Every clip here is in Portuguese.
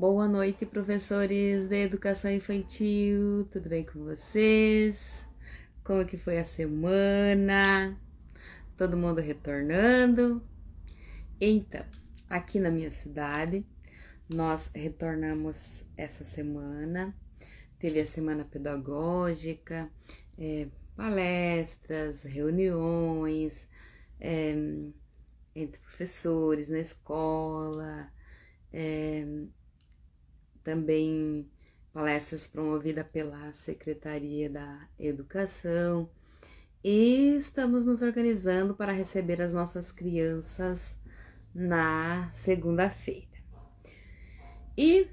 Boa noite, professores de educação infantil, tudo bem com vocês? Como que foi a semana? Todo mundo retornando? Então, aqui na minha cidade, nós retornamos essa semana, teve a semana pedagógica, palestras, reuniões, entre professores na escola, também palestras promovidas pela Secretaria da Educação, e estamos nos organizando para receber as nossas crianças na segunda-feira. E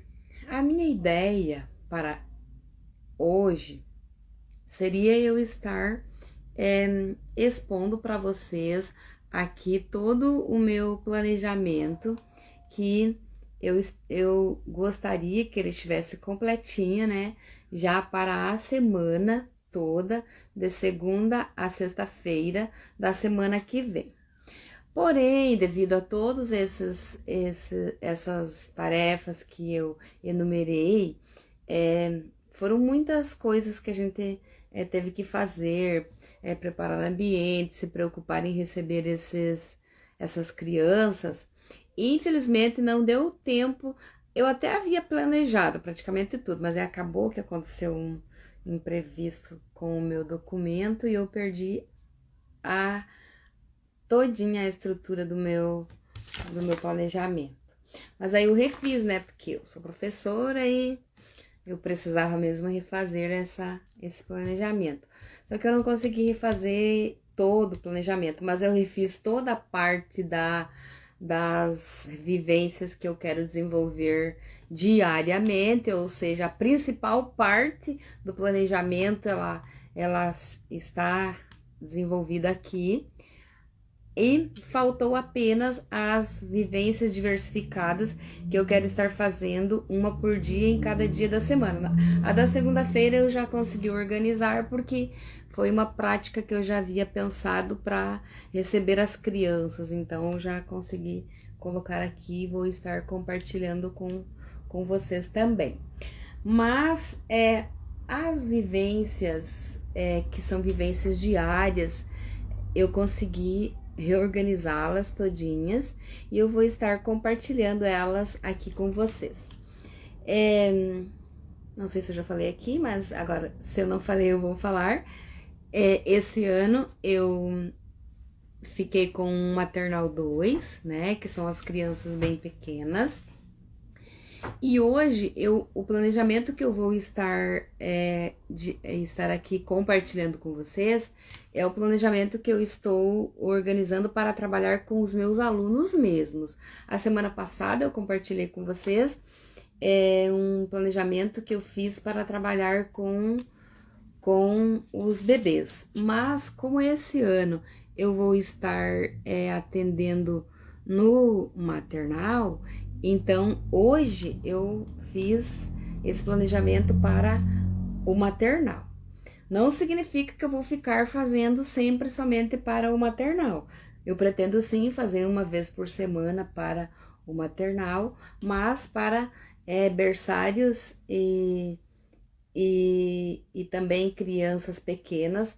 a minha ideia para hoje seria eu estar expondo para vocês aqui todo o meu planejamento, que eu gostaria que ele estivesse completinho, né? Já para a semana toda, de segunda a sexta-feira da semana que vem. Porém, devido a todas essas tarefas que eu enumerei, foram muitas coisas que a gente teve que fazer, preparar ambiente, se preocupar em receber essas crianças. Infelizmente não deu tempo. Eu até havia planejado praticamente tudo, mas acabou que aconteceu um imprevisto com o meu documento e eu perdi todinha a estrutura do meu planejamento. Mas aí eu refiz, né? Porque eu sou professora e eu precisava mesmo refazer esse planejamento. Só que eu não consegui refazer todo o planejamento, mas eu refiz toda a parte das vivências que eu quero desenvolver diariamente, ou seja, a principal parte do planejamento, ela está desenvolvida aqui. E faltou apenas as vivências diversificadas, que eu quero estar fazendo uma por dia em cada dia da semana. A da segunda-feira eu já consegui organizar, porque foi uma prática que eu já havia pensado para receber as crianças, então eu já consegui colocar aqui e vou estar compartilhando com vocês também. Mas as vivências, que são vivências diárias, eu consegui reorganizá-las todinhas e eu vou estar compartilhando elas aqui com vocês. Não sei se eu já falei aqui, mas agora, se eu não falei, eu vou falar. Esse ano eu fiquei com um maternal 2, né, que são as crianças bem pequenas. E hoje, o planejamento que eu vou estar aqui compartilhando com vocês é o planejamento que eu estou organizando para trabalhar com os meus alunos mesmos. A semana passada eu compartilhei com vocês um planejamento que eu fiz para trabalhar com os bebês. Mas como esse ano eu vou estar atendendo no maternal, então hoje eu fiz esse planejamento para o maternal. Não significa que eu vou ficar fazendo sempre somente para o maternal. Eu pretendo sim fazer uma vez por semana para o maternal, mas para berçários e também crianças pequenas,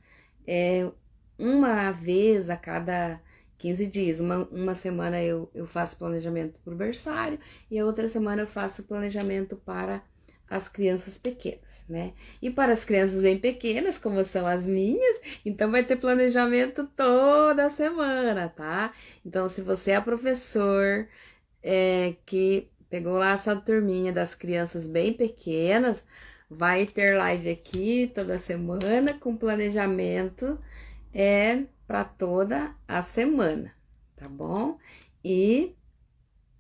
uma vez a cada 15 dias. Uma semana eu faço planejamento para o berçário e a outra semana eu faço planejamento para as crianças pequenas, né? E para as crianças bem pequenas, como são as minhas, então vai ter planejamento toda semana, tá? Então, se você é professor que pegou lá a sua turminha das crianças bem pequenas, vai ter live aqui toda semana com planejamento para toda a semana, tá bom? E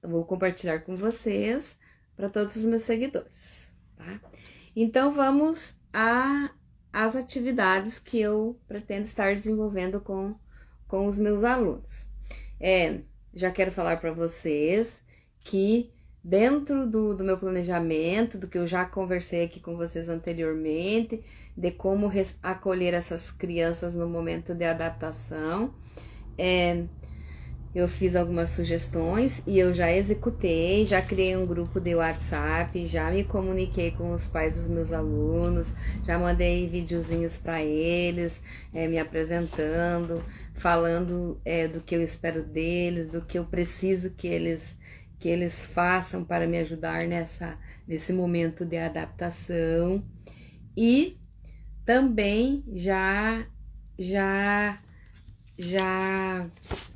eu vou compartilhar com vocês para todos os meus seguidores, tá? Então vamos às atividades que eu pretendo estar desenvolvendo com os meus alunos. Já quero falar para vocês que dentro do meu planejamento, do que eu já conversei aqui com vocês anteriormente, de como acolher essas crianças no momento de adaptação, eu fiz algumas sugestões e eu já executei, já criei um grupo de WhatsApp, já me comuniquei com os pais dos meus alunos, já mandei videozinhos para eles, me apresentando, falando do que eu espero deles, do que eu preciso que eles façam para me ajudar nesse momento de adaptação. E também já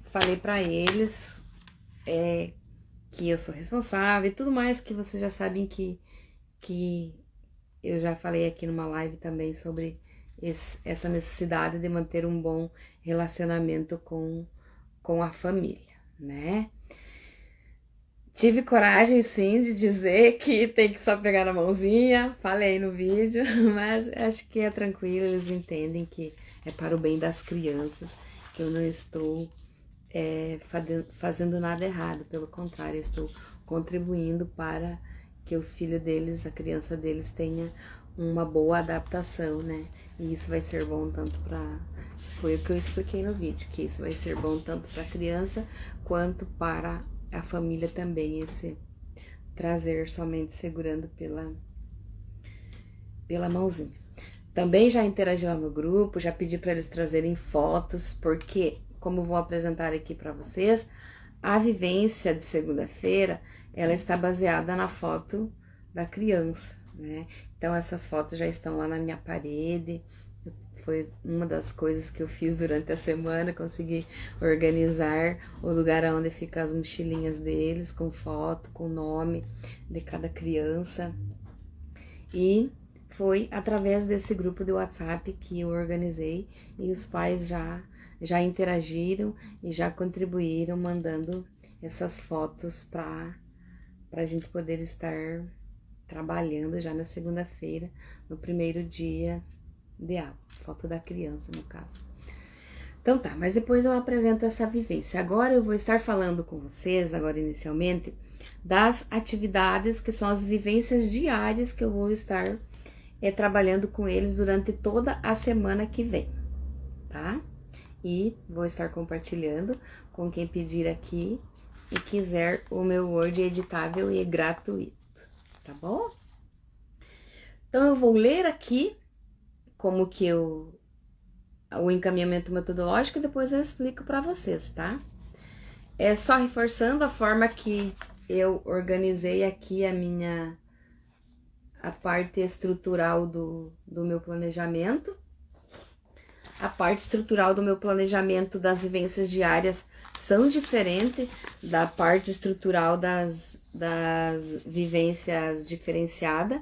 falei para eles que eu sou responsável e tudo mais, que vocês já sabem que eu já falei aqui numa live também sobre essa necessidade de manter um bom relacionamento com a família, né? Tive coragem, sim, de dizer que tem que só pegar na mãozinha, falei no vídeo, mas acho que é tranquilo, eles entendem que é para o bem das crianças, que eu não estou fazendo nada errado, pelo contrário, estou contribuindo para que o filho deles, a criança deles, tenha uma boa adaptação, né? E isso vai ser bom tanto para... Foi o que eu expliquei no vídeo, que isso vai ser bom tanto para a criança quanto para a família também, esse trazer somente segurando pela mãozinha. Também já interagi lá no grupo, já pedi para eles trazerem fotos, porque, como eu vou apresentar aqui para vocês, a vivência de segunda-feira, ela está baseada na foto da criança, né? Então, essas fotos já estão lá na minha parede. Foi uma das coisas que eu fiz durante a semana, consegui organizar o lugar onde ficam as mochilinhas deles, com foto, com nome de cada criança. E foi através desse grupo de WhatsApp que eu organizei e os pais já interagiram e já contribuíram mandando essas fotos para a gente poder estar trabalhando já na segunda-feira, no primeiro dia de aula, foto da criança no caso. Então tá, mas depois eu apresento essa vivência. Agora eu vou estar falando com vocês, agora inicialmente, das atividades que são as vivências diárias que eu vou estar trabalhando com eles durante toda a semana que vem, tá? E vou estar compartilhando com quem pedir aqui e quiser o meu Word editável e gratuito, tá bom? Então eu vou ler aqui como que o encaminhamento metodológico e depois eu explico para vocês, tá? É só reforçando a forma que eu organizei aqui a parte estrutural do meu planejamento. A parte estrutural do meu planejamento das vivências diárias são diferentes da parte estrutural das vivências diferenciadas,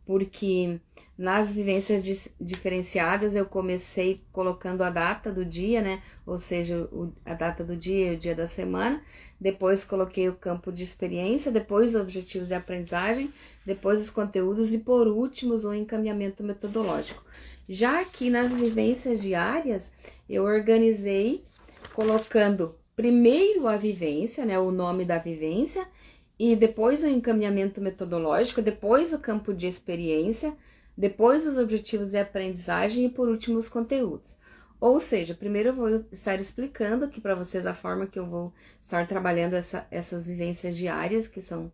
porque nas vivências diferenciadas eu comecei colocando a data do dia, né? Ou seja, a data do dia e o dia da semana. Depois coloquei o campo de experiência, depois os objetivos de aprendizagem, depois os conteúdos e por último o encaminhamento metodológico. Já aqui nas vivências diárias, eu organizei colocando primeiro a vivência, né? O nome da vivência, e depois o encaminhamento metodológico, depois o campo de experiência, depois os objetivos de aprendizagem e por último os conteúdos. Ou seja, primeiro eu vou estar explicando aqui para vocês a forma que eu vou estar trabalhando essas vivências diárias, que são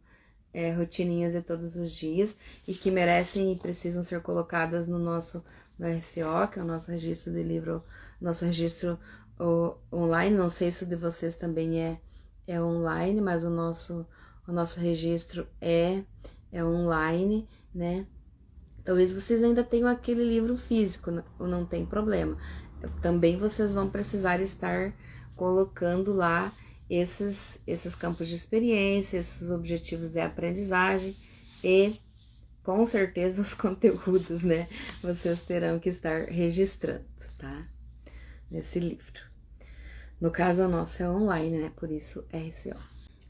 rotininhas de todos os dias e que merecem e precisam ser colocadas no nosso RCO, que é o nosso registro de livro, nosso registro online. Não sei se o de vocês também é online, mas o nosso registro é online, né? Talvez vocês ainda tenham aquele livro físico, não tem problema. Também vocês vão precisar estar colocando lá esses campos de experiência, esses objetivos de aprendizagem e, com certeza, os conteúdos, né? Vocês terão que estar registrando, tá? Nesse livro. No caso, o nosso é online, né? Por isso, RCO.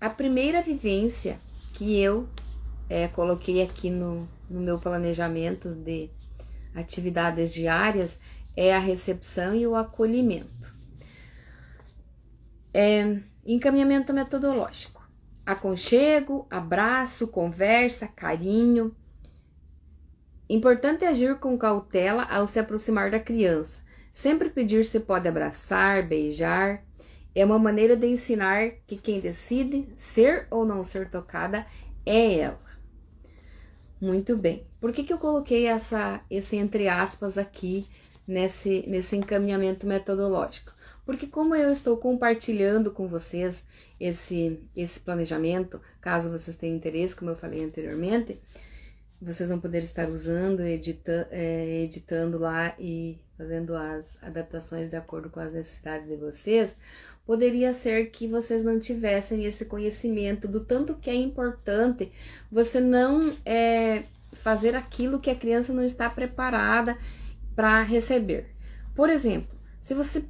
A primeira vivência que eu coloquei aqui no meu planejamento de atividades diárias é a recepção e o acolhimento. Encaminhamento metodológico. Aconchego, abraço, conversa, carinho. Importante agir com cautela ao se aproximar da criança. Sempre pedir se pode abraçar, beijar. É uma maneira de ensinar que quem decide ser ou não ser tocada é ela. Muito bem. Por que eu coloquei esse entre aspas aqui nesse encaminhamento metodológico? Porque como eu estou compartilhando com vocês esse planejamento, caso vocês tenham interesse, como eu falei anteriormente, vocês vão poder estar usando, editando lá e fazendo as adaptações de acordo com as necessidades de vocês. Poderia ser que vocês não tivessem esse conhecimento do tanto que é importante você não fazer aquilo que a criança não está preparada para receber. Por exemplo, se você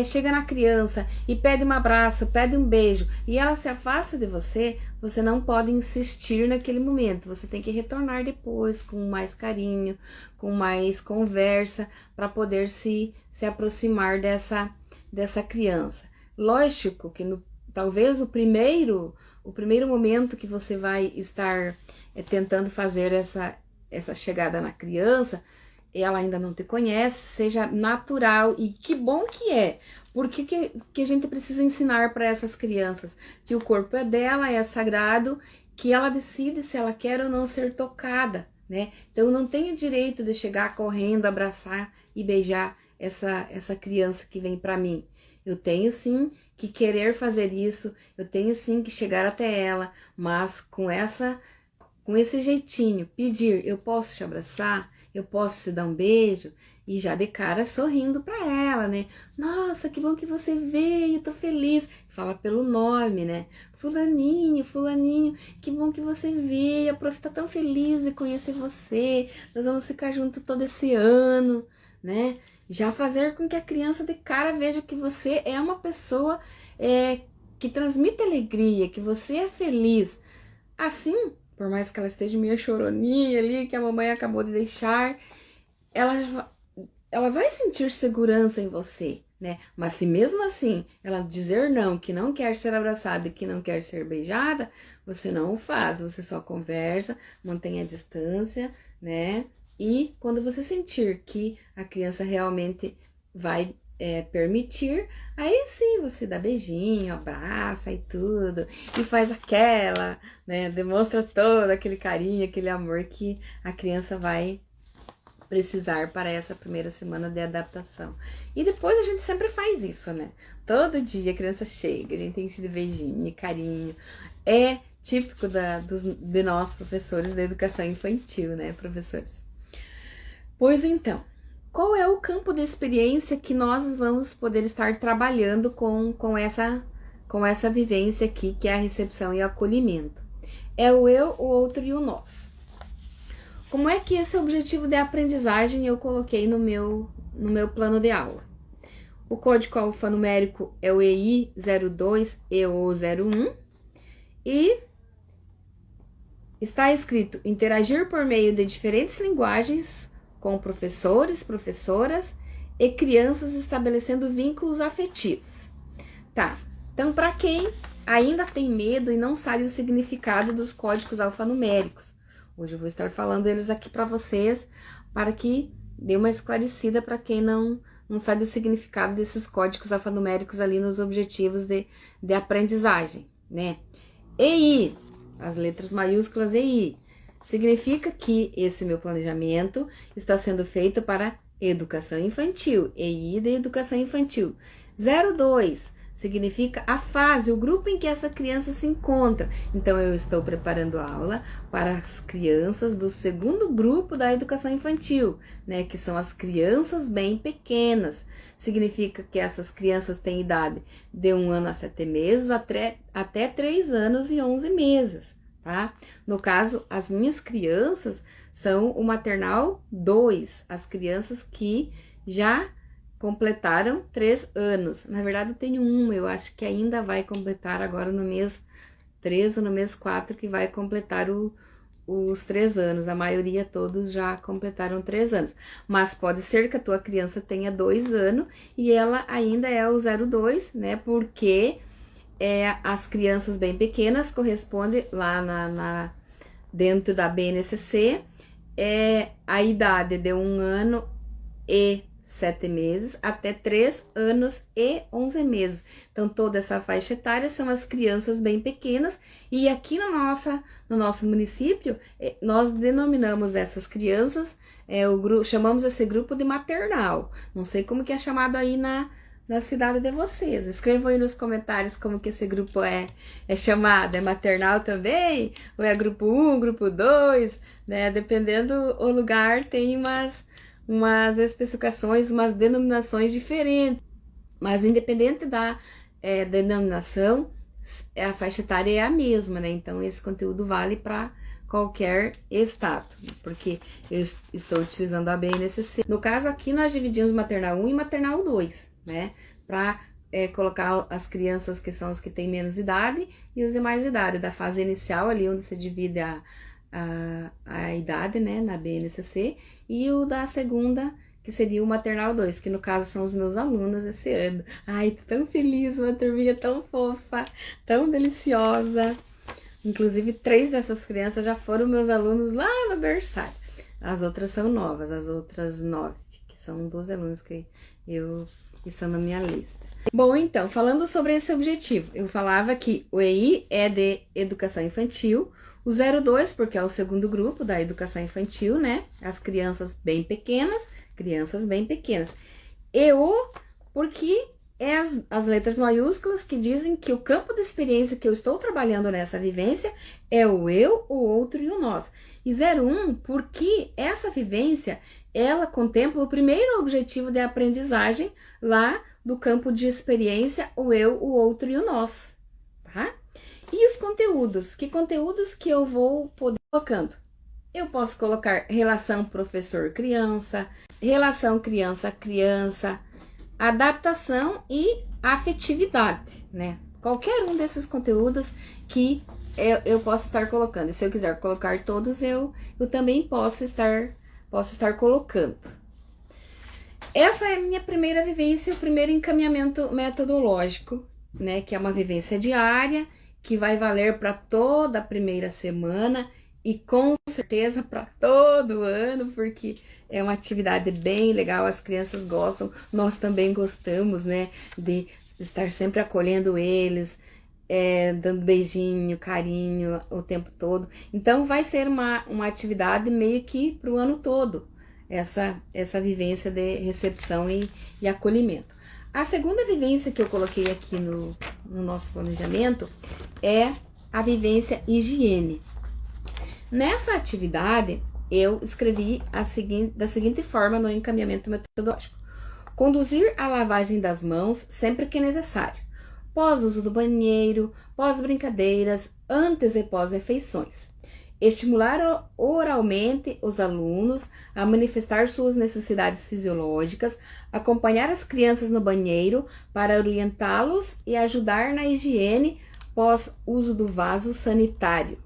chega na criança e pede um abraço, pede um beijo e ela se afasta de você, você não pode insistir naquele momento. Você tem que retornar depois com mais carinho, com mais conversa, para poder se aproximar dessa criança. Lógico que talvez o primeiro momento que você vai estar tentando fazer essa chegada na criança, ela ainda não te conhece, seja natural, e que bom que é, porque que a gente precisa ensinar para essas crianças que o corpo é dela, é sagrado, que ela decide se ela quer ou não ser tocada, né? Então eu não tenho direito de chegar correndo, abraçar e beijar essa criança que vem para mim. Eu tenho sim que querer fazer isso, eu tenho sim que chegar até ela, mas com esse jeitinho, pedir, eu posso te abraçar? Eu posso te dar um beijo? E já de cara sorrindo para ela, né? Nossa, que bom que você veio, tô feliz. Fala pelo nome, né? Fulaninho, fulaninho, que bom que você veio, a prof tá tão feliz de conhecer você, nós vamos ficar juntos todo esse ano, né? Já fazer com que a criança de cara veja que você é uma pessoa que transmite alegria, que você é feliz. Assim, por mais que ela esteja meio choroninha ali, que a mamãe acabou de deixar, ela vai sentir segurança em você, né? Mas se mesmo assim ela dizer não, que não quer ser abraçada e que não quer ser beijada, você não o faz, você só conversa, mantém a distância, né? E quando você sentir que a criança realmente vai permitir, aí sim você dá beijinho, abraça e tudo, e faz aquela, né? Demonstra todo aquele carinho, aquele amor que a criança vai precisar para essa primeira semana de adaptação. E depois a gente sempre faz isso, né? Todo dia a criança chega, a gente enche de beijinho e carinho. É típico de nós, professores da educação infantil, né, professores? Pois então, qual é o campo de experiência que nós vamos poder estar trabalhando com essa vivência aqui, que é a recepção e o acolhimento? É o eu, o outro e o nós. Como é que esse objetivo de aprendizagem eu coloquei no meu plano de aula? O código alfanumérico é o EI 02 e o 01 e está escrito interagir por meio de diferentes linguagens com professores, professoras e crianças estabelecendo vínculos afetivos. Tá, então para quem ainda tem medo e não sabe o significado dos códigos alfanuméricos, hoje eu vou estar falando eles aqui para vocês, para que dê uma esclarecida para quem não sabe o significado desses códigos alfanuméricos ali nos objetivos de aprendizagem, né? EI, as letras maiúsculas EI, significa que esse meu planejamento está sendo feito para educação infantil, EI de educação infantil. 02 significa a fase, o grupo em que essa criança se encontra. Então, eu estou preparando a aula para as crianças do segundo grupo da educação infantil, né? Que são as crianças bem pequenas. Significa que essas crianças têm idade de 1 ano a 7 meses até 3 anos e 11 meses, tá? No caso, as minhas crianças são o maternal 2, as crianças que já completaram 3 anos. Na verdade, eu tenho uma, eu acho que ainda vai completar agora no mês 3 ou no mês 4, que vai completar os 3 anos. A maioria, todos já completaram 3 anos. Mas pode ser que a tua criança tenha 2 anos e ela ainda é o 02, né? Porque as crianças bem pequenas correspondem lá dentro da BNCC, a idade de 1 ano e 7 meses até 3 anos e 11 meses. Então, toda essa faixa etária são as crianças bem pequenas, e aqui no nosso município, nós denominamos essas crianças, chamamos esse grupo de maternal. Não sei como que é chamado aí na cidade de vocês. Escrevam aí nos comentários como que esse grupo é chamado. É maternal também? Ou é grupo 1, grupo 2? Né? Dependendo o lugar, tem umas especificações, umas denominações diferentes. Mas independente da denominação, a faixa etária é a mesma, né? Então esse conteúdo vale para qualquer estado, porque eu estou utilizando a BNCC. No caso aqui, nós dividimos maternal 1 e maternal 2, né? Para colocar as crianças que são as que têm menos idade e os de mais idade, da fase inicial ali, onde se divide a idade, né, na BNCC, e o da segunda, que seria o maternal 2, que no caso são os meus alunos esse ano. Ai, tô tão feliz, uma turminha tão fofa, tão deliciosa. Inclusive, 3 dessas crianças já foram meus alunos lá no berçário. As outras são novas, as outras 9, que são 12 alunos que estão na minha lista. Bom, então, falando sobre esse objetivo, eu falava que o EI é de educação infantil, o 02, porque é o segundo grupo da educação infantil, né? As crianças bem pequenas, E o, porque é as letras maiúsculas que dizem que o campo de experiência que eu estou trabalhando nessa vivência é o eu, o outro e o nós. E 01, porque essa vivência, ela contempla o primeiro objetivo de aprendizagem lá do campo de experiência, o eu, o outro e o nós, tá? E os conteúdos? Que conteúdos que eu vou poder colocando? Eu posso colocar relação professor-criança, relação criança-criança, adaptação e afetividade, né? Qualquer um desses conteúdos que eu posso estar colocando. E se eu quiser colocar todos, eu também posso estar colocando. Essa é a minha primeira vivência, o primeiro encaminhamento metodológico, né? Que é uma vivência diária, que vai valer para toda a primeira semana e com certeza para todo ano, porque é uma atividade bem legal, as crianças gostam, nós também gostamos, né, de estar sempre acolhendo eles, dando beijinho, carinho o tempo todo. Então vai ser uma atividade meio que para o ano todo, essa vivência de recepção e acolhimento. A segunda vivência que eu coloquei aqui no nosso planejamento é a vivência higiene. Nessa atividade, eu escrevi da seguinte forma no encaminhamento metodológico: conduzir a lavagem das mãos sempre que necessário, pós uso do banheiro, pós brincadeiras, antes e pós refeições. Estimular oralmente os alunos a manifestar suas necessidades fisiológicas, acompanhar as crianças no banheiro para orientá-los e ajudar na higiene pós uso do vaso sanitário.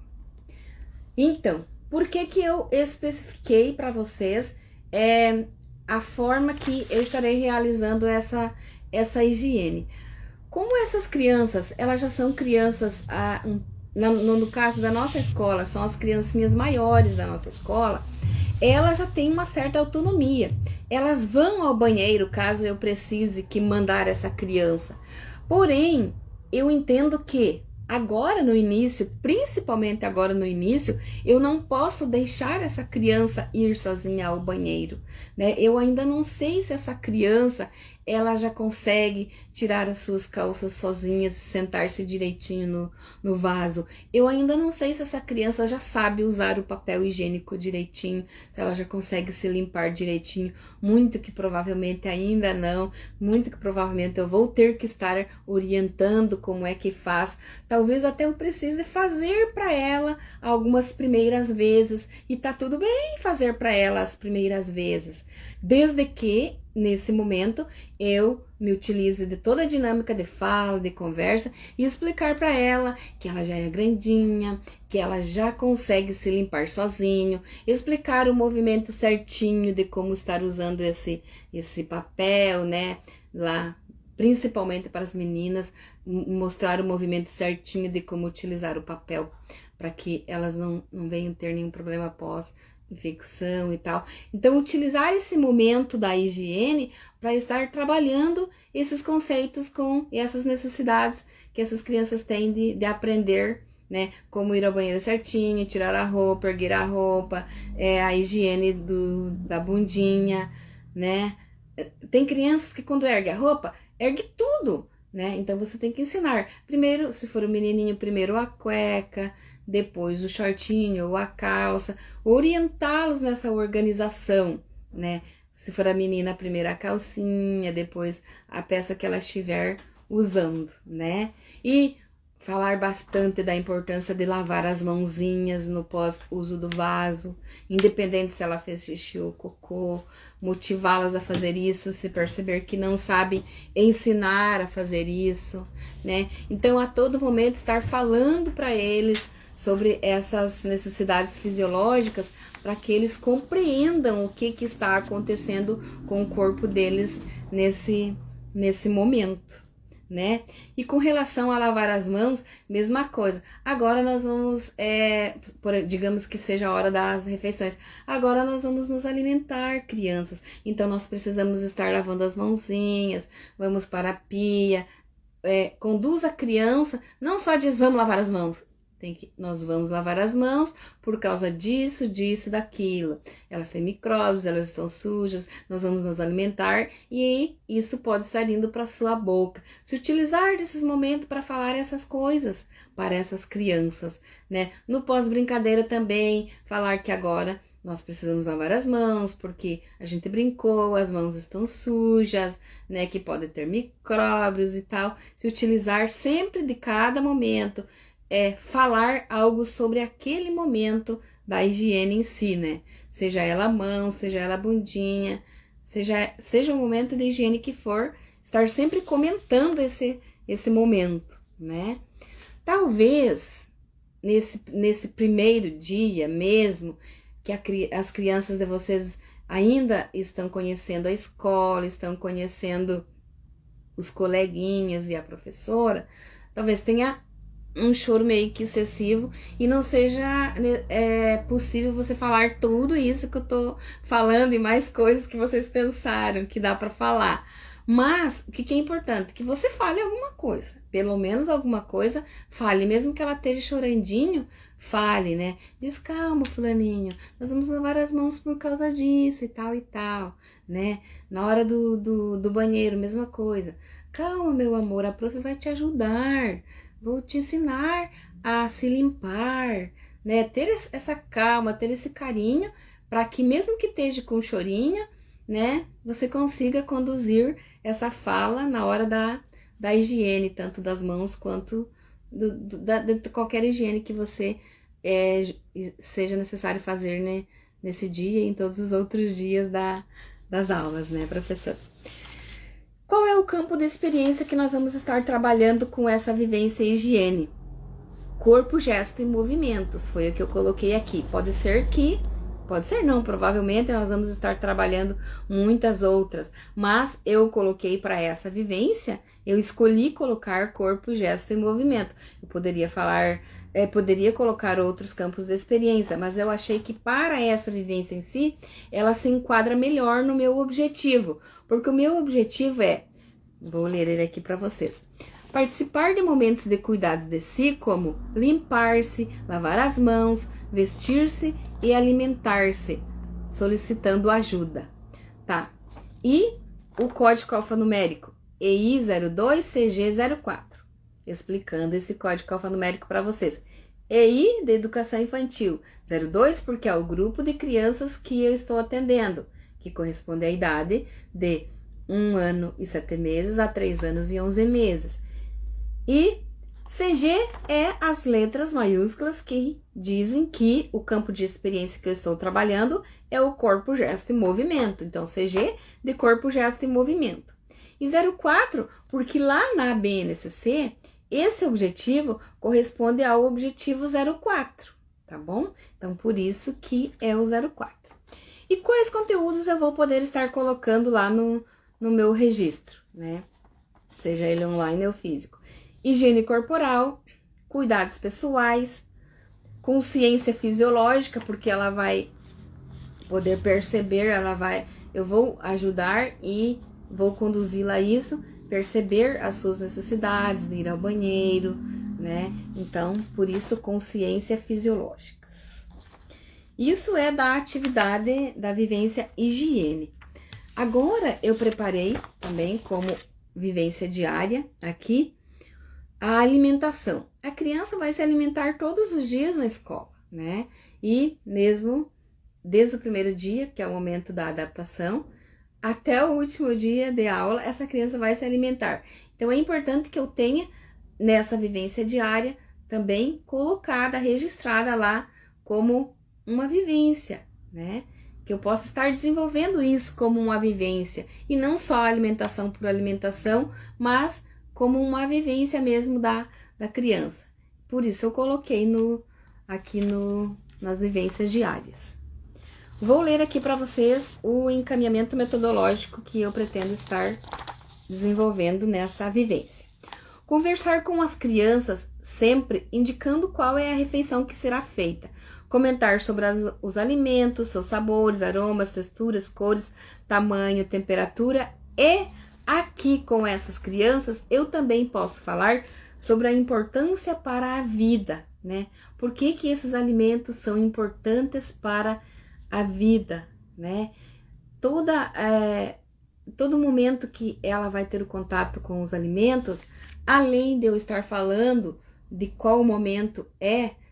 Então, por que eu especifiquei para vocês a forma que eu estarei realizando essa higiene? Como essas crianças, elas já são crianças, no caso da nossa escola, são as criancinhas maiores da nossa escola, elas já têm uma certa autonomia. Elas vão ao banheiro caso eu precise que mandar essa criança. Porém, eu entendo que agora no início, principalmente agora no início, eu não posso deixar essa criança ir sozinha ao banheiro, né? Eu ainda não sei se essa criança, ela já consegue tirar as suas calças sozinha, sentar-se direitinho no vaso. Eu ainda não sei se essa criança já sabe usar o papel higiênico direitinho, se ela já consegue se limpar direitinho. Muito que provavelmente ainda não, muito que provavelmente eu vou ter que estar orientando como é que faz. Talvez até eu precise fazer para ela algumas primeiras vezes, e tá tudo bem fazer para ela as primeiras vezes, desde que nesse momento eu me utilize de toda a dinâmica de fala, de conversa, e explicar para ela que ela já é grandinha, que ela já consegue se limpar sozinho, explicar o movimento certinho de como estar usando esse papel, né, lá, principalmente para as meninas, mostrar o movimento certinho de como utilizar o papel, para que elas não venham ter nenhum problema após infecção e tal. Então, utilizar esse momento da higiene para estar trabalhando esses conceitos com essas necessidades que essas crianças têm de aprender, né? Como ir ao banheiro certinho, tirar a roupa, erguer a roupa, a higiene da bundinha, né? Tem crianças que quando ergue a roupa, ergue tudo, né? Então você tem que ensinar. Primeiro, se for um menininho, primeiro a cueca, depois o shortinho ou a calça, orientá-los nessa organização, né? Se for a menina, primeiro a calcinha, depois a peça que ela estiver usando, né? E falar bastante da importância de lavar as mãozinhas no pós-uso do vaso, independente se ela fez xixi ou cocô, motivá-las a fazer isso, se perceber que não sabem ensinar a fazer isso, né? Então, a todo momento, estar falando para eles sobre essas necessidades fisiológicas para que eles compreendam o que está acontecendo com o corpo deles nesse momento, né? E com relação a lavar as mãos, mesma coisa. Agora nós vamos, digamos que seja a hora das refeições. Agora nós vamos nos alimentar, crianças. Então nós precisamos estar lavando as mãozinhas, vamos para a pia. Conduz a criança, não só diz vamos lavar as mãos. Nós vamos lavar as mãos por causa disso, daquilo. Elas têm micróbios, elas estão sujas, nós vamos nos alimentar e isso pode estar indo para a sua boca. Se utilizar desses momentos para falar essas coisas para essas crianças, né? No pós-brincadeira também, falar que agora nós precisamos lavar as mãos porque a gente brincou, as mãos estão sujas, né? Que pode ter micróbios e tal. Se utilizar sempre de cada momento, falar algo sobre aquele momento da higiene em si, né? Seja ela a mão, seja ela a bundinha, seja o momento de higiene que for, estar sempre comentando esse momento, né? Talvez nesse primeiro dia mesmo, que as crianças de vocês ainda estão conhecendo a escola, estão conhecendo os coleguinhas e a professora, talvez tenha um choro meio que excessivo e não seja possível você falar tudo isso que eu tô falando e mais coisas que vocês pensaram que dá para falar. Mas o que é importante? Que você fale alguma coisa, pelo menos alguma coisa, fale, mesmo que ela esteja chorandinho, fale, né? Diz, calma, fulaninho, nós vamos lavar as mãos por causa disso e tal, né? Na hora do banheiro, mesma coisa. Calma, meu amor, a prof vai te ajudar. Vou te ensinar a se limpar, né? Ter essa calma, ter esse carinho, para que mesmo que esteja com chorinho, né? Você consiga conduzir essa fala na hora da higiene, tanto das mãos quanto de qualquer higiene que você seja necessário fazer, né? Nesse dia e em todos os outros dias das aulas, né, professores? Qual é o campo de experiência que nós vamos estar trabalhando com essa vivência e higiene? Corpo, gesto e movimentos, foi o que eu coloquei aqui. Pode ser não, provavelmente nós vamos estar trabalhando muitas outras, mas eu coloquei para essa vivência, eu escolhi colocar corpo, gesto e movimento. Eu poderia poderia colocar outros campos de experiência, mas eu achei que para essa vivência em si, ela se enquadra melhor no meu objetivo, porque o meu objetivo vou ler ele aqui para vocês, participar de momentos de cuidados de si, como limpar-se, lavar as mãos, vestir-se e alimentar-se, solicitando ajuda, tá? E o código alfanumérico EI02CG04, explicando esse código alfanumérico para vocês. EI de Educação Infantil 02, porque é o grupo de crianças que eu estou atendendo, que corresponde à idade de 1 ano e 7 meses a 3 anos e 11 meses. E CG é as letras maiúsculas que dizem que o campo de experiência que eu estou trabalhando é o corpo, gesto e movimento. Então, CG de corpo, gesto e movimento. E 04, porque lá na BNCC, esse objetivo corresponde ao objetivo 04, tá bom? Então, por isso que é o 04. E quais conteúdos eu vou poder estar colocando lá no meu registro, né? Seja ele online ou físico. Higiene corporal, cuidados pessoais, consciência fisiológica, porque ela vai poder perceber, eu vou ajudar e vou conduzi-la a isso, perceber as suas necessidades, de ir ao banheiro, né? Então, por isso, consciência fisiológica. Isso é da atividade da vivência higiene. Agora, eu preparei também como vivência diária aqui a alimentação. A criança vai se alimentar todos os dias na escola, né? E mesmo desde o primeiro dia, que é o momento da adaptação, até o último dia de aula, essa criança vai se alimentar. Então, é importante que eu tenha nessa vivência diária também colocada, registrada lá como uma vivência, né? Que eu possa estar desenvolvendo isso como uma vivência e não só alimentação por alimentação, mas como uma vivência mesmo da criança. Por isso eu coloquei aqui nas vivências diárias. Vou ler aqui para vocês o encaminhamento metodológico que eu pretendo estar desenvolvendo nessa vivência. Conversar com as crianças sempre indicando qual é a refeição que será feita. Comentar sobre os alimentos, seus sabores, aromas, texturas, cores, tamanho, temperatura. E aqui com essas crianças eu também posso falar sobre a importância para a vida, né? Por que esses alimentos são importantes para a vida, né? Todo momento que ela vai ter o contato com os alimentos, além de eu estar falando de qual momento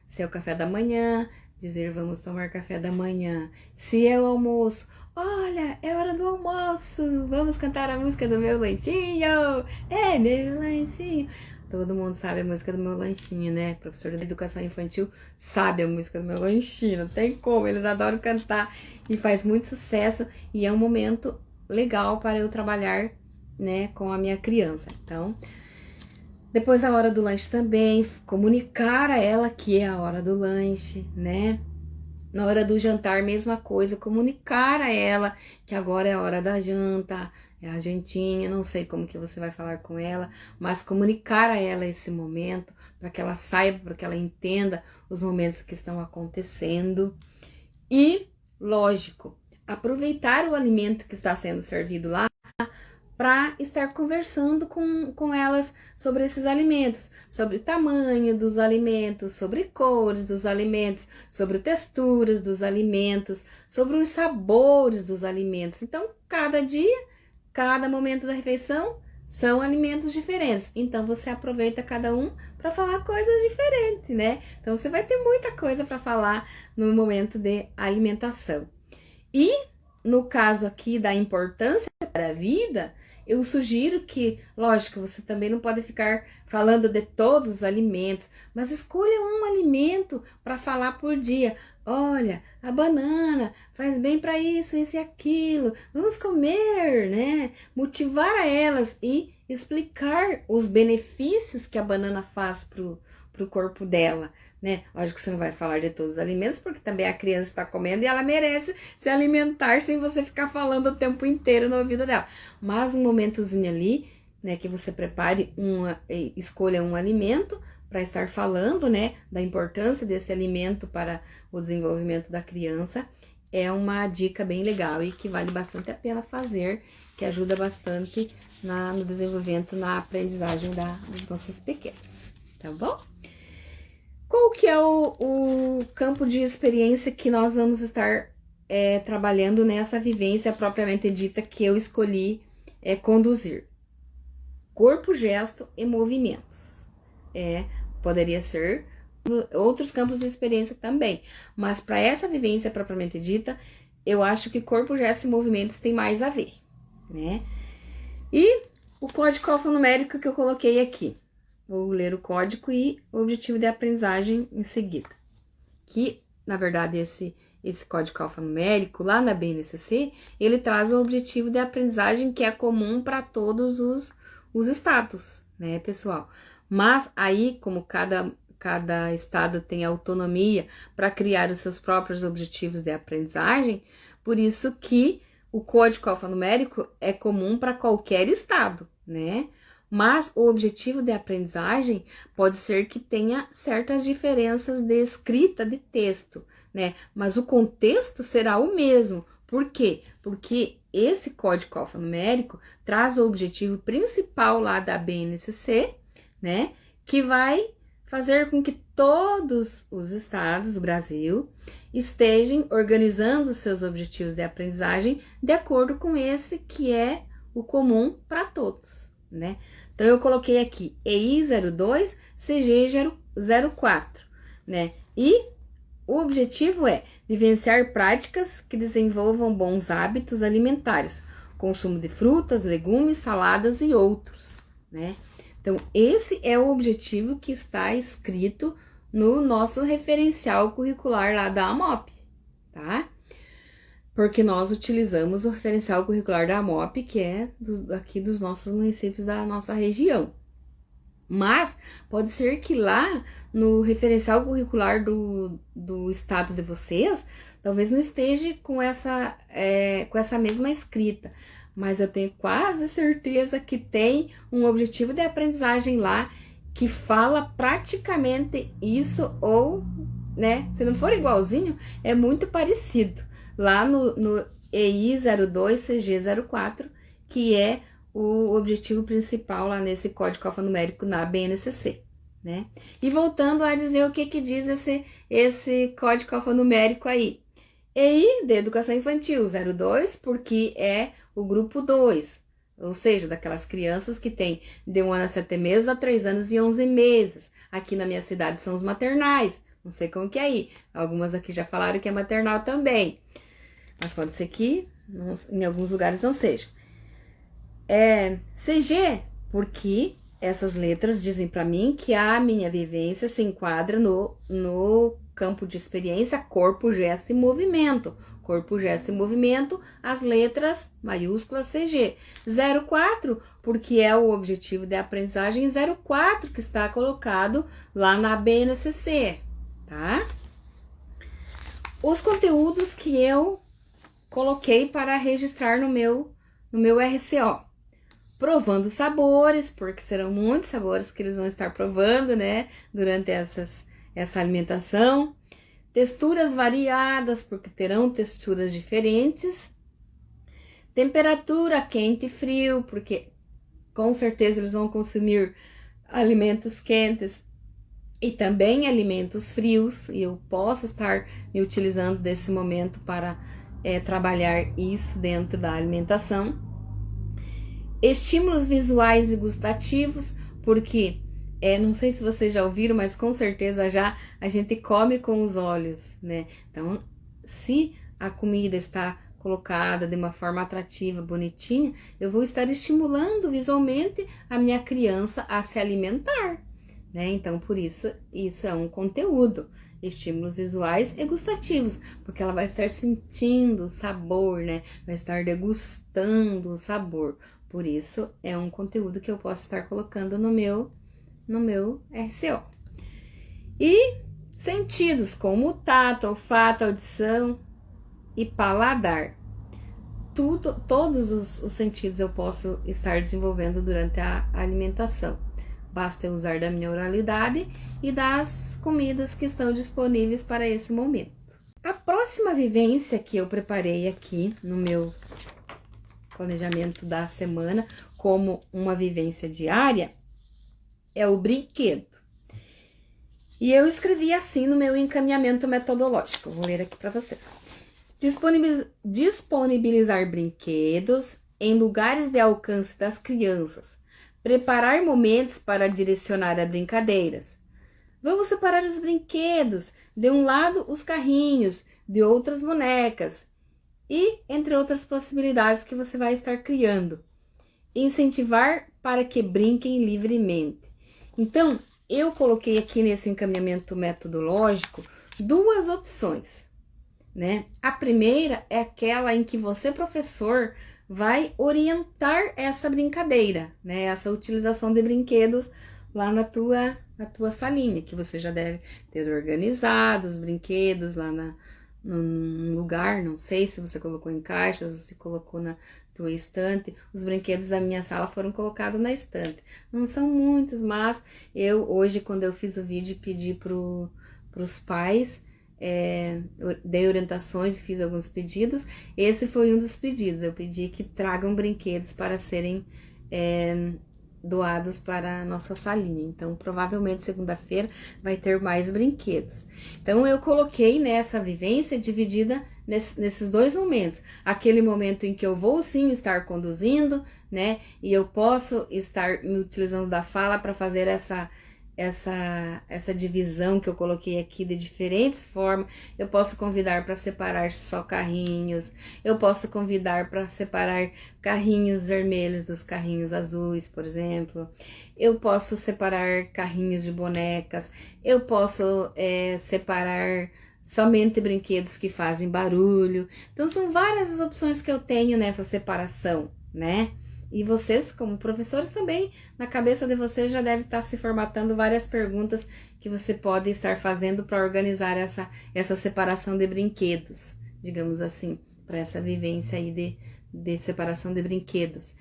se é o café da manhã, dizer vamos tomar café da manhã, se é o almoço, olha, é hora do almoço, vamos cantar a música do meu lanchinho, é meu lanchinho. Todo mundo sabe a música do meu lanchinho, né? Professor de educação infantil sabe a música do meu lanchinho, não tem como, eles adoram cantar e faz muito sucesso e é um momento legal para eu trabalhar, né, com a minha criança. Então, depois a hora do lanche também, comunicar a ela que é a hora do lanche, né? Na hora do jantar, mesma coisa, comunicar a ela que agora é a hora da janta, é a jantinha, não sei como que você vai falar com ela, mas comunicar a ela esse momento, para que ela saiba, para que ela entenda os momentos que estão acontecendo. E, lógico, aproveitar o alimento que está sendo servido lá para estar conversando com elas sobre esses alimentos, sobre o tamanho dos alimentos, sobre cores dos alimentos, sobre texturas dos alimentos, sobre os sabores dos alimentos. Então, cada dia, cada momento da refeição são alimentos diferentes. Então, você aproveita cada um para falar coisas diferentes, né? Então, você vai ter muita coisa para falar no momento de alimentação. E, no caso aqui da importância para a vida, eu sugiro que, lógico, você também não pode ficar falando de todos os alimentos, mas escolha um alimento para falar por dia. Olha, a banana faz bem para isso e aquilo, vamos comer, né? Motivar a elas e explicar os benefícios que a banana faz pro corpo dela, né? Lógico que você não vai falar de todos os alimentos, porque também a criança está comendo e ela merece se alimentar sem você ficar falando o tempo inteiro no ouvido dela. Mas um momentozinho ali, né, que você prepare escolha um alimento para estar falando, né, da importância desse alimento para o desenvolvimento da criança, é uma dica bem legal e que vale bastante a pena fazer, que ajuda bastante no desenvolvimento, na aprendizagem dos nossos pequenos, tá bom? Qual que é o campo de experiência que nós vamos estar trabalhando nessa vivência propriamente dita que eu escolhi conduzir? Corpo, gesto e movimentos. Poderia ser outros campos de experiência também, mas para essa vivência propriamente dita, eu acho que corpo, gesto e movimentos tem mais a ver, né? E o código alfanumérico que eu coloquei aqui. Vou ler o código e o objetivo de aprendizagem em seguida. Que, na verdade, esse código alfanumérico, lá na BNCC, ele traz o objetivo de aprendizagem que é comum para todos os estados, né, pessoal? Mas aí, como cada estado tem autonomia para criar os seus próprios objetivos de aprendizagem, por isso que o código alfanumérico é comum para qualquer estado, né? Mas o objetivo de aprendizagem pode ser que tenha certas diferenças de escrita de texto, né? Mas o contexto será o mesmo. Por quê? Porque esse código alfanumérico traz o objetivo principal lá da BNCC, né? Que vai fazer com que todos os estados do Brasil estejam organizando os seus objetivos de aprendizagem de acordo com esse que é o comum para todos, né? Então, eu coloquei aqui EI 02, CG 04, né? E o objetivo é vivenciar práticas que desenvolvam bons hábitos alimentares, consumo de frutas, legumes, saladas e outros, né? Então, esse é o objetivo que está escrito no nosso referencial curricular lá da AMOP, tá? Porque nós utilizamos o referencial curricular da AMOP, que é aqui dos nossos municípios da nossa região. Mas pode ser que lá no referencial curricular do estado de vocês, talvez não esteja com essa mesma escrita. Mas eu tenho quase certeza que tem um objetivo de aprendizagem lá que fala praticamente isso ou, né, se não for igualzinho, é muito parecido. Lá no EI 02 CG 04, que é o objetivo principal lá nesse código alfanumérico na BNCC, né? E voltando a dizer o que diz esse código alfanumérico aí. EI de Educação Infantil 02, porque é o grupo 2, ou seja, daquelas crianças que têm de 1 ano a 7 meses a 3 anos e 11 meses. Aqui na minha cidade são os maternais, não sei como que é aí. Algumas aqui já falaram que é maternal também, mas pode ser que em alguns lugares não seja. CG, porque essas letras dizem para mim que a minha vivência se enquadra no campo de experiência corpo, gesto e movimento. Corpo, gesto e movimento, as letras maiúsculas CG. 04, porque é o objetivo de aprendizagem 04 que está colocado lá na BNCC, tá? Os conteúdos que eu coloquei para registrar no meu RCO. Provando sabores, porque serão muitos sabores que eles vão estar provando, né, durante essa alimentação. Texturas variadas, porque terão texturas diferentes. Temperatura quente e frio, porque com certeza eles vão consumir alimentos quentes e também alimentos frios, e eu posso estar me utilizando desse momento para trabalhar isso dentro da alimentação. Estímulos visuais e gustativos, porque não sei se vocês já ouviram, mas com certeza já a gente come com os olhos, né? Então, se a comida está colocada de uma forma atrativa, bonitinha, eu vou estar estimulando visualmente a minha criança a se alimentar, né? Então, por isso é um conteúdo. Estímulos visuais e gustativos, porque ela vai estar sentindo o sabor, né? Vai estar degustando o sabor. Por isso, é um conteúdo que eu posso estar colocando no meu RCO. E sentidos como tato, olfato, audição e paladar. Todos os sentidos eu posso estar desenvolvendo durante a alimentação. Basta eu usar da minha oralidade e das comidas que estão disponíveis para esse momento. A próxima vivência que eu preparei aqui no meu planejamento da semana como uma vivência diária é o brinquedo. E eu escrevi assim no meu encaminhamento metodológico. Vou ler aqui para vocês. Disponibilizar brinquedos em lugares de alcance das crianças. Preparar momentos para direcionar a brincadeiras. Vamos separar os brinquedos. De um lado, os carrinhos, de outras bonecas. E entre outras possibilidades que você vai estar criando. Incentivar para que brinquem livremente. Então, eu coloquei aqui nesse encaminhamento metodológico 2 opções, né? A primeira é aquela em que você, professor, vai orientar essa brincadeira, né? Essa utilização de brinquedos lá na tua salinha, que você já deve ter organizado os brinquedos lá num lugar, não sei se você colocou em caixas ou se colocou na tua estante. Os brinquedos da minha sala foram colocados na estante. Não são muitos, mas eu hoje, quando eu fiz o vídeo, pedi pros pais dei orientações e fiz alguns pedidos. Esse foi um dos pedidos. Eu pedi que tragam brinquedos para serem doados para a nossa salinha. Então, provavelmente segunda-feira vai ter mais brinquedos. Então, eu coloquei nessa vivência dividida nesses dois momentos. Aquele momento em que eu vou sim estar conduzindo, né? E eu posso estar me utilizando da fala para fazer essa divisão que eu coloquei aqui de diferentes formas. Eu posso convidar para separar só carrinhos, eu posso convidar para separar carrinhos vermelhos dos carrinhos azuis, por exemplo. Eu posso separar carrinhos de bonecas, eu posso separar somente brinquedos que fazem barulho. Então são várias as opções que eu tenho nessa separação, né? E vocês, como professores também, na cabeça de vocês já deve estar se formatando várias perguntas que você pode estar fazendo para organizar essa separação de brinquedos, digamos assim, para essa vivência aí de separação de brinquedos.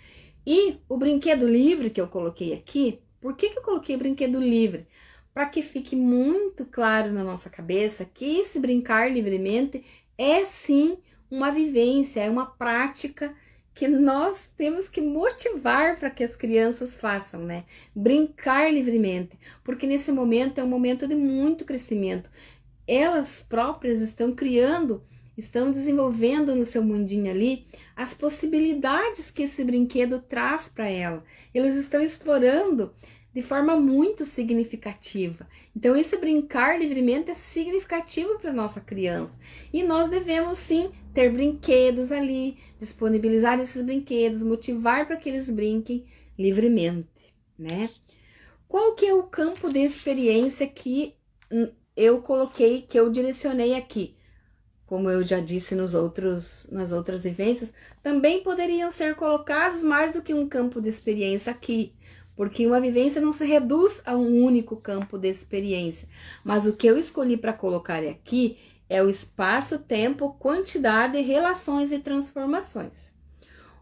E o brinquedo livre que eu coloquei aqui, por que eu coloquei brinquedo livre? Para que fique muito claro na nossa cabeça que esse brincar livremente é sim uma vivência, é uma prática que nós temos que motivar para que as crianças façam, né? Brincar livremente, porque nesse momento é um momento de muito crescimento. Elas próprias estão criando, estão desenvolvendo no seu mundinho ali as possibilidades que esse brinquedo traz para ela. Eles estão explorando de forma muito significativa. Então, esse brincar livremente é significativo para nossa criança. E nós devemos, sim, ter brinquedos ali, disponibilizar esses brinquedos, motivar para que eles brinquem livremente, né? Qual que é o campo de experiência que eu coloquei, que eu direcionei aqui? Como eu já disse nas outras vivências, também poderiam ser colocados mais do que um campo de experiência aqui, porque uma vivência não se reduz a um único campo de experiência. Mas o que eu escolhi para colocar aqui é o espaço, tempo, quantidade, relações e transformações.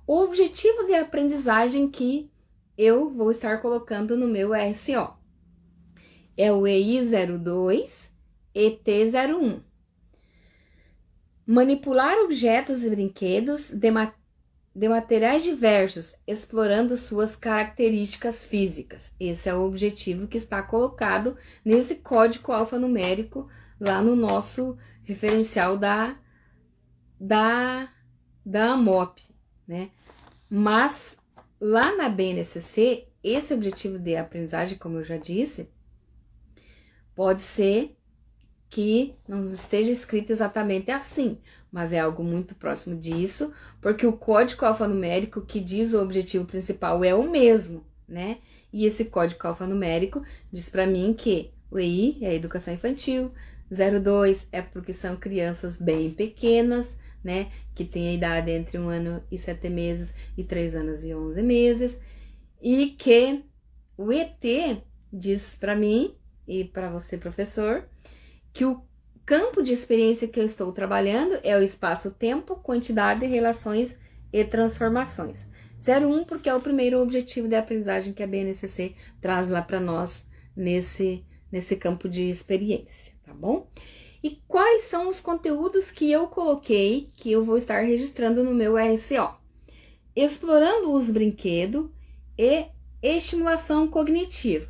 O objetivo de aprendizagem que eu vou estar colocando no meu RSO é o EI02, ET01. Manipular objetos e brinquedos de materiais diversos, explorando suas características físicas. Esse é o objetivo que está colocado nesse código alfanumérico lá no nosso referencial da AMOP, né? Mas lá na BNCC, esse objetivo de aprendizagem, como eu já disse, pode ser que não esteja escrito exatamente assim, mas é algo muito próximo disso, porque o código alfanumérico que diz o objetivo principal é o mesmo, né? E esse código alfanumérico diz para mim que o EI é a educação infantil, 02 é porque são crianças bem pequenas, né? Que tem a idade entre 1 ano e 7 meses e 3 anos e 11 meses, e que o ET diz para mim e para você, professor, que o campo de experiência que eu estou trabalhando é o espaço-tempo, quantidade, relações e transformações. 01 porque é o primeiro objetivo de aprendizagem que a BNCC traz lá para nós nesse campo de experiência, tá bom? E quais são os conteúdos que eu coloquei, que eu vou estar registrando no meu RSO? Explorando os brinquedos e estimulação cognitiva.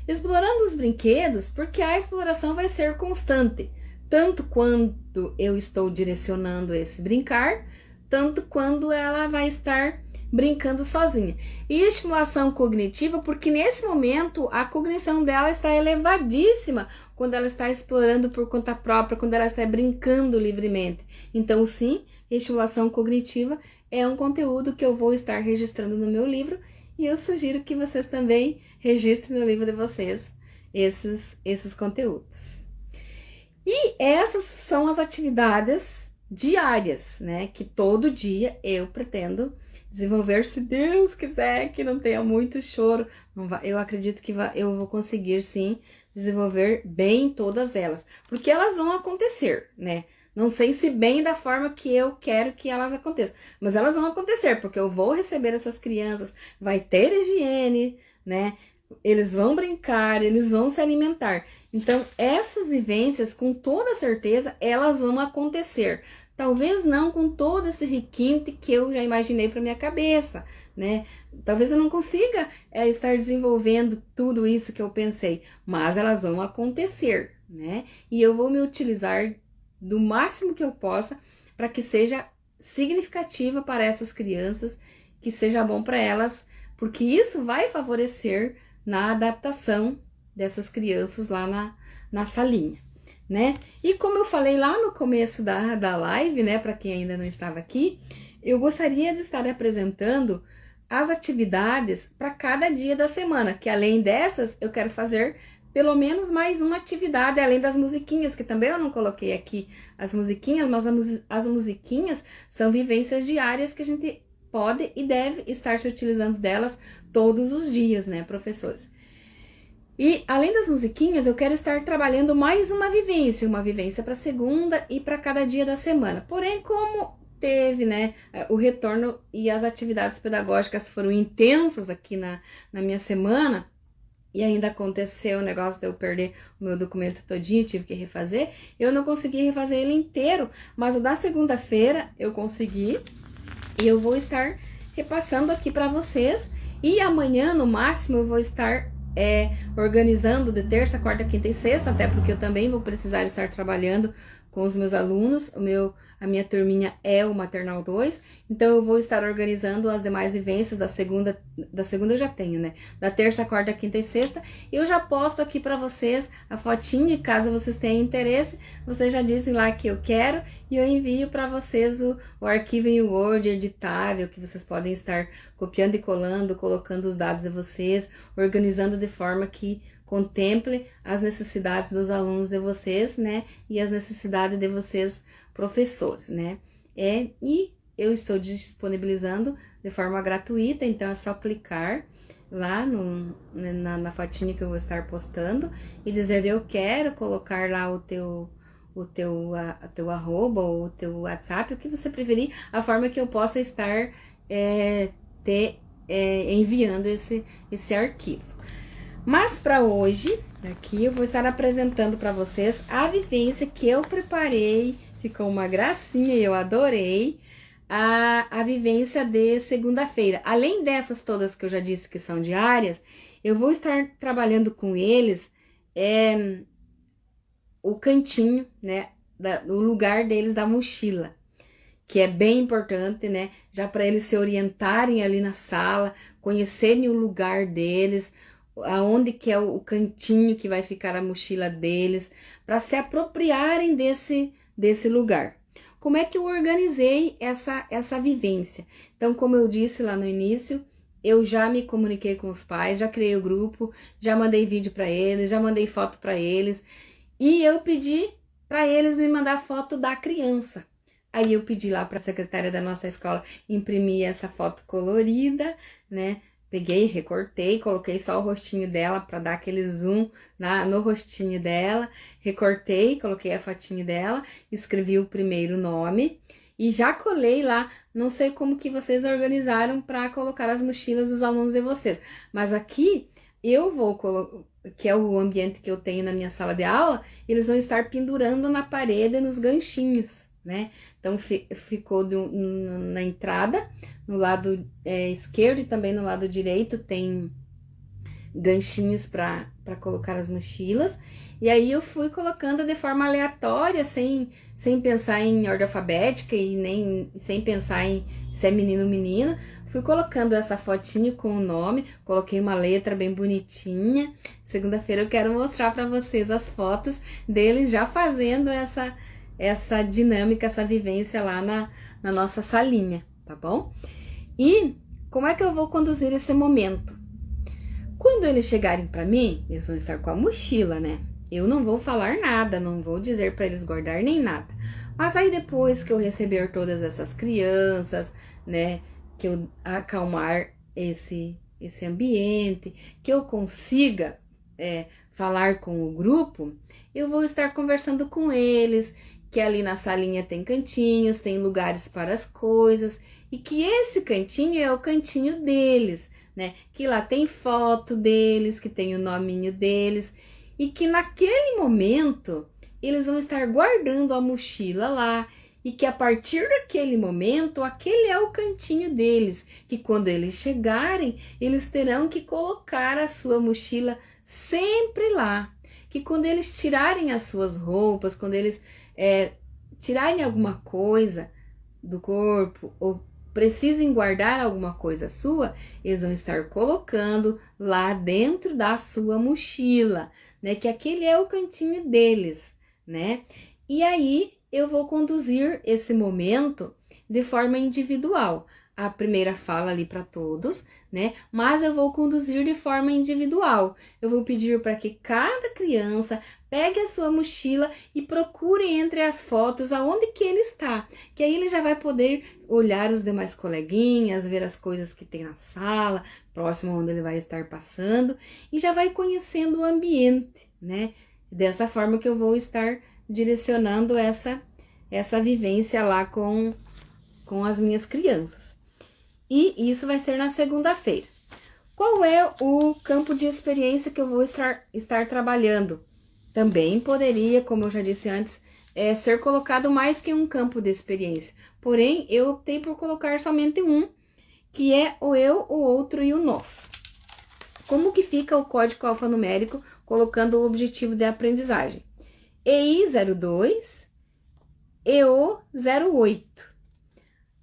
Explorando os brinquedos, porque a exploração vai ser constante, tanto quando eu estou direcionando esse brincar, tanto quando ela vai estar brincando sozinha. E estimulação cognitiva, porque nesse momento a cognição dela está elevadíssima quando ela está explorando por conta própria, quando ela está brincando livremente. Então, sim, estimulação cognitiva é um conteúdo que eu vou estar registrando no meu livro. E eu sugiro que vocês também registrem no livro de vocês esses conteúdos. E essas são as atividades diárias, né? Que todo dia eu pretendo desenvolver, se Deus quiser, que não tenha muito choro. Eu acredito que eu vou conseguir, sim, desenvolver bem todas elas. Porque elas vão acontecer, né? Não sei se bem da forma que eu quero que elas aconteçam, mas elas vão acontecer, porque eu vou receber essas crianças, vai ter higiene, né? eles vão brincar, eles vão se alimentar. Então, essas vivências, com toda certeza, elas vão acontecer. Talvez não com todo esse requinte que eu já imaginei para minha cabeça, né? Talvez eu não consiga estar desenvolvendo tudo isso que eu pensei, mas elas vão acontecer, né? E eu vou me utilizar do máximo que eu possa para que seja significativa para essas crianças, que seja bom para elas, porque isso vai favorecer na adaptação dessas crianças lá na salinha, né? E como eu falei lá no começo da live, né, para quem ainda não estava aqui, eu gostaria de estar apresentando as atividades para cada dia da semana, que além dessas, eu quero fazer pelo menos mais uma atividade, além das musiquinhas, que também eu não coloquei aqui as musiquinhas, mas as musiquinhas são vivências diárias que a gente pode e deve estar se utilizando delas todos os dias, né, professores? E além das musiquinhas, eu quero estar trabalhando mais uma vivência para segunda e para cada dia da semana. Porém, como teve, né, o retorno e as atividades pedagógicas foram intensas aqui na minha semana, e ainda aconteceu o negócio de eu perder o meu documento todinho, tive que refazer, eu não consegui refazer ele inteiro, mas o da segunda-feira eu consegui, e eu vou estar repassando aqui para vocês, e amanhã, no máximo, eu vou estar organizando de terça, quarta, quinta e sexta, até porque eu também vou precisar estar trabalhando com os meus alunos, a minha turminha é o Maternal 2, então eu vou estar organizando as demais vivências da segunda eu já tenho, né? Da terça, quarta, quinta e sexta, eu já posto aqui para vocês a fotinha, e caso vocês tenham interesse, vocês já dizem lá que eu quero, e eu envio para vocês o arquivo em Word editável, que vocês podem estar copiando e colando, colocando os dados de vocês, organizando de forma que contemple as necessidades dos alunos de vocês, né, e as necessidades de vocês, professores, né, e eu estou disponibilizando de forma gratuita, então é só clicar lá na fotinha que eu vou estar postando e dizer eu quero, colocar lá o teu arroba ou o teu WhatsApp, o que você preferir, a forma que eu possa estar enviando esse arquivo. Mas para hoje, aqui eu vou estar apresentando para vocês a vivência que eu preparei, ficou uma gracinha e eu adorei, a vivência de segunda-feira. Além dessas todas que eu já disse que são diárias, eu vou estar trabalhando com eles o cantinho, né, o lugar deles da mochila, que é bem importante, né, já para eles se orientarem ali na sala, conhecerem o lugar deles, aonde que é o cantinho que vai ficar a mochila deles, para se apropriarem desse lugar. Como é que eu organizei essa vivência? Então, como eu disse lá no início, eu já me comuniquei com os pais, já criei o grupo, já mandei vídeo para eles, já mandei foto para eles, e eu pedi para eles me mandar foto da criança. Aí eu pedi lá para a secretária da nossa escola imprimir essa foto colorida, né? Peguei, recortei, coloquei só o rostinho dela para dar aquele zoom no rostinho dela. Recortei, coloquei a fotinho dela, escrevi o primeiro nome e já colei lá. Não sei como que vocês organizaram para colocar as mochilas dos alunos de vocês, mas aqui eu vou colocar, que é o ambiente que eu tenho na minha sala de aula, eles vão estar pendurando na parede nos ganchinhos, né? Então ficou na entrada, no lado esquerdo e também no lado direito tem ganchinhos para colocar as mochilas. E aí eu fui colocando de forma aleatória, sem pensar em ordem alfabética e nem sem pensar em se é menino ou menina. Fui colocando essa fotinho com o nome, coloquei uma letra bem bonitinha. Segunda-feira eu quero mostrar para vocês as fotos deles já fazendo essa dinâmica, essa vivência lá na nossa salinha, tá bom? E como é que eu vou conduzir esse momento? Quando eles chegarem para mim, eles vão estar com a mochila, né? Eu não vou falar nada, não vou dizer para eles guardar nem nada. Mas aí depois que eu receber todas essas crianças, né, que eu acalmar esse ambiente, que eu consiga falar com o grupo, eu vou estar conversando com eles, que ali na salinha tem cantinhos, tem lugares para as coisas, e que esse cantinho é o cantinho deles, né? Que lá tem foto deles, que tem o nominho deles e que naquele momento eles vão estar guardando a mochila lá e que a partir daquele momento, aquele é o cantinho deles, que quando eles chegarem, eles terão que colocar a sua mochila sempre lá, que quando eles tirarem as suas roupas, quando eles tirarem alguma coisa do corpo ou precisem guardar alguma coisa sua, eles vão estar colocando lá dentro da sua mochila, né? Que aquele é o cantinho deles, né? E aí eu vou conduzir esse momento de forma individual. A primeira fala ali para todos, né? Mas eu vou conduzir de forma individual. Eu vou pedir para que cada criança pegue a sua mochila e procure entre as fotos aonde que ele está. Que aí ele já vai poder olhar os demais coleguinhas, ver as coisas que tem na sala, próximo onde ele vai estar passando, e já vai conhecendo o ambiente, né? Dessa forma que eu vou estar direcionando essa vivência lá com as minhas crianças. E isso vai ser na segunda-feira. Qual é o campo de experiência que eu vou estar trabalhando? Também poderia, como eu já disse antes, ser colocado mais que um campo de experiência. Porém, eu optei por colocar somente um, que é o eu, o outro e o nós. Como que fica o código alfanumérico colocando o objetivo de aprendizagem? EI 02, EO 08.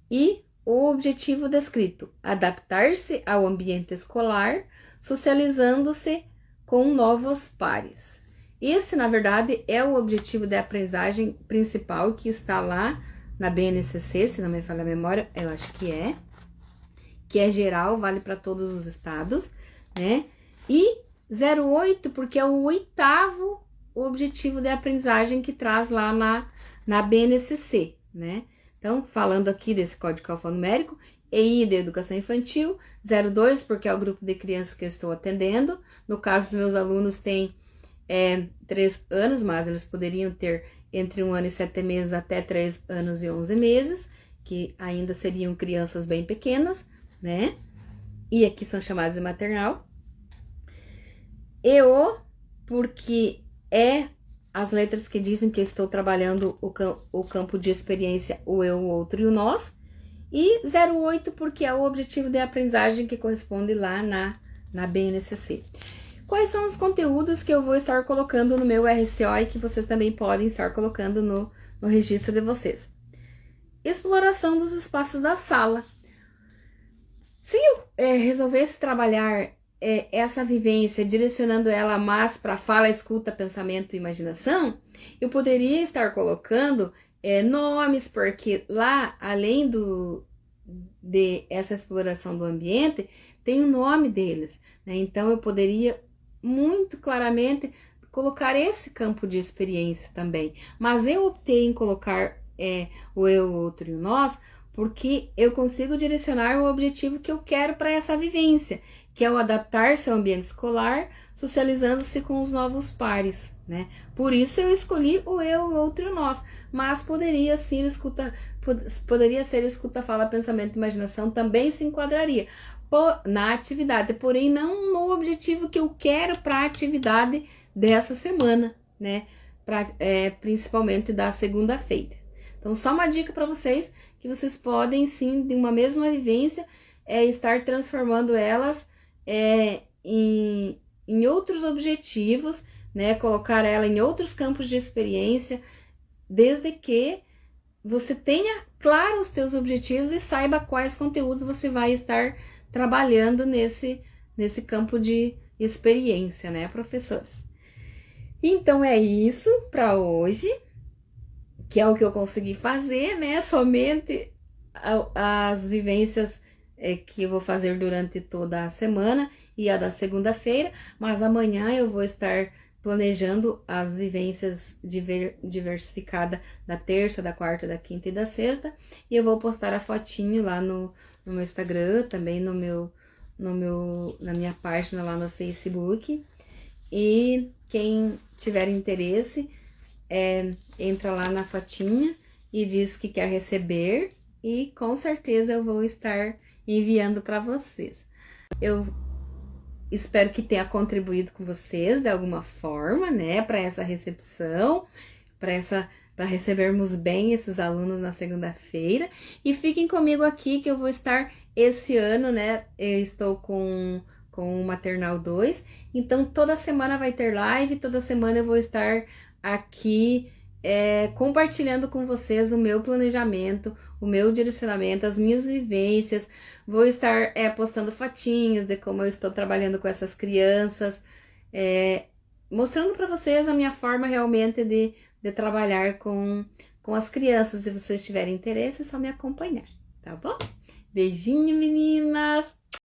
E o objetivo descrito: adaptar-se ao ambiente escolar, socializando-se com novos pares. Esse, na verdade, é o objetivo de aprendizagem principal que está lá na BNCC, se não me falha a memória, eu acho que é geral, vale para todos os estados, né? E 08, porque é o oitavo objetivo de aprendizagem que traz lá na BNCC, né? Então, falando aqui desse código alfanumérico, EI de Educação Infantil, 02, porque é o grupo de crianças que eu estou atendendo. No caso, os meus alunos têm 3 anos, mas eles poderiam ter entre 1 ano e 7 meses até 3 anos e 11 meses, que ainda seriam crianças bem pequenas, né? E aqui são chamadas de maternal. EO, porque as letras que dizem que eu estou trabalhando o campo de experiência, o eu, o outro e o nós. E 08, porque é o objetivo de aprendizagem que corresponde lá na BNCC. Quais são os conteúdos que eu vou estar colocando no meu RCO e que vocês também podem estar colocando no registro de vocês? Exploração dos espaços da sala. Se eu resolvesse trabalhar essa vivência, direcionando ela mais para fala, escuta, pensamento e imaginação, eu poderia estar colocando nomes, porque lá, além de essa exploração do ambiente, tem o nome deles, né? Então, eu poderia muito claramente colocar esse campo de experiência também. Mas eu optei em colocar o eu, o outro e o nós, porque eu consigo direcionar o objetivo que eu quero para essa vivência, que é o adaptar-se ao ambiente escolar, socializando-se com os novos pares, né? Por isso eu escolhi o eu, o outro e o nós, mas poderia ser escuta, fala, pensamento e imaginação, também se enquadraria na atividade, porém não no objetivo que eu quero para a atividade dessa semana, né? Principalmente da segunda-feira. Então, só uma dica para vocês, que vocês podem sim, de uma mesma vivência, estar transformando elas em outros objetivos, né? Colocar ela em outros campos de experiência, desde que você tenha claro os teus objetivos e saiba quais conteúdos você vai estar trabalhando nesse campo de experiência, né, professores? Então, é isso para hoje, que é o que eu consegui fazer, né? Somente as vivências que eu vou fazer durante toda a semana e a da segunda-feira, mas amanhã eu vou estar planejando as vivências diversificadas da terça, da quarta, da quinta e da sexta, e eu vou postar a fotinho lá no meu Instagram, também na minha página lá no Facebook, e quem tiver interesse, entra lá na fotinha e diz que quer receber, e com certeza eu vou estar enviando para vocês. Eu espero que tenha contribuído com vocês de alguma forma, né, para essa recepção, para recebermos bem esses alunos na segunda-feira. E fiquem comigo aqui que eu vou estar esse ano, né? Eu estou com o Maternal 2, então toda semana vai ter live, toda semana eu vou estar aqui compartilhando com vocês o meu planejamento, o meu direcionamento, as minhas vivências. Vou estar postando fotinhos de como eu estou trabalhando com essas crianças, mostrando para vocês a minha forma realmente de trabalhar com as crianças. Se vocês tiverem interesse, é só me acompanhar, tá bom? Beijinho, meninas!